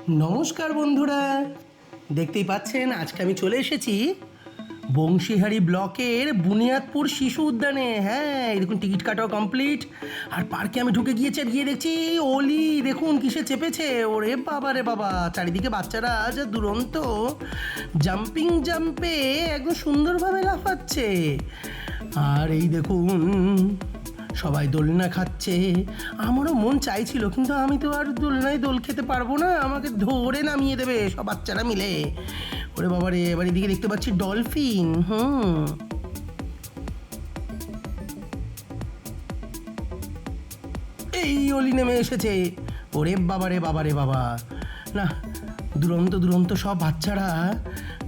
নমস্কার বন্ধুরা, দেখতেই পাচ্ছেন আজকে আমি চলে এসেছি বংশীহারি ব্লকের বুনিয়াদপুর শিশু উদ্যানে। হ্যাঁ, এই দেখুন টিকিট কাটাও কমপ্লিট। আর পার্কে আমি ঢুকে গিয়ে দেখছি অলি দেখুন কিসে চেপেছে। ওরে বাবা রে বাবা, চারিদিকে বাচ্চারা যা দুরন্ত জাম্পে একদম সুন্দরভাবে লাফাচ্ছে। আর এই দেখুন সবাই দোলনা খাচ্ছে। আমারও মন চাইছিল, কিন্তু আমি তো আর দোলনায় দোল খেতে পারবো না, আমাকে ধরে নামিয়ে দেবে সব বাচ্চারা মিলে। ওরে বাবা রে, এবার এদিকে দেখতে পাচ্ছি ডলফিন। এই অলি নেমে এসেছে। ওরে বাবা রে বাবা রে বাবা, না দুরন্ত সব বাচ্চারা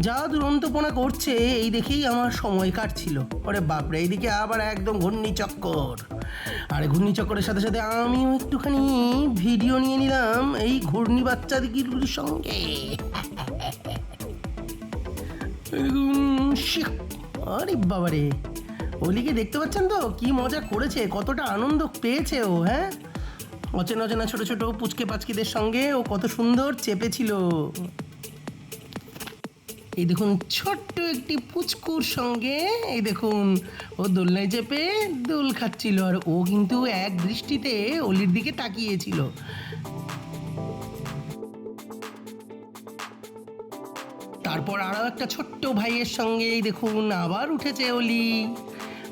যা দুরন্তপনা করছে এই দেখেই আমার সময় কাটছিল। ওরে বাপরে, এইদিকে আবার একদম ঘূর্ণিচক্কর। আর ঘূর্ণিচক্করের সাথে সাথে আমিও একটুখানি ভিডিও নিয়ে নিলাম এই ঘূর্ণি বাচ্চাদিগুলির সঙ্গে। আরে বাবারে, অলিকে দেখতে পাচ্ছেন তো কি মজা করেছে, কতটা আনন্দ পেয়েছে ও। হ্যাঁ, অচেনা ছোট ছোট পুচকে পাচকিদের সঙ্গে ও কত সুন্দর চেপেছিল। এই দেখুন ছোট্ট একটি পুচকুর সঙ্গে এই দেখুন ও দোলনায় চেপে দোল খাচ্ছিল। আর ও কিন্তু এক দৃষ্টিতে অলির দিকে তাকিয়েছিল। তারপর আরও একটা ছোট্ট ভাইয়ের সঙ্গে এই দেখুন আবার উঠেছে অলি।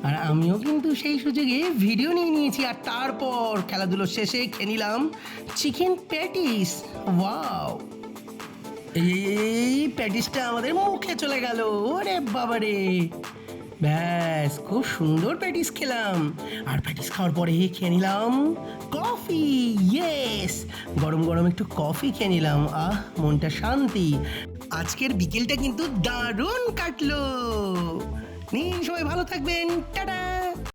আর আমিও কিন্তু সেই সুযোগে ভিডিও নিয়ে নিয়েছি। আর তারপর খেলাধুলো শেষে খেয়ে নিলাম চিকেন প্যাটিস। ওয়াও, এই প্যাটিসটা আমাদের মুখে চলে গেল। ওরে বাবারে, ব্যাস খুব সুন্দর প্যাটিস খেলাম। আর প্যাটিস খাওয়ার পরে খেয়ে নিলাম কফি। ইয়েস, গরম গরম একটু কফি খেয়ে নিলাম। মনটা শান্তি। আজকের বিকেলটা কিন্তু দারুণ কাটলো। নিন, সবাই ভালো থাকবেন। টাটা।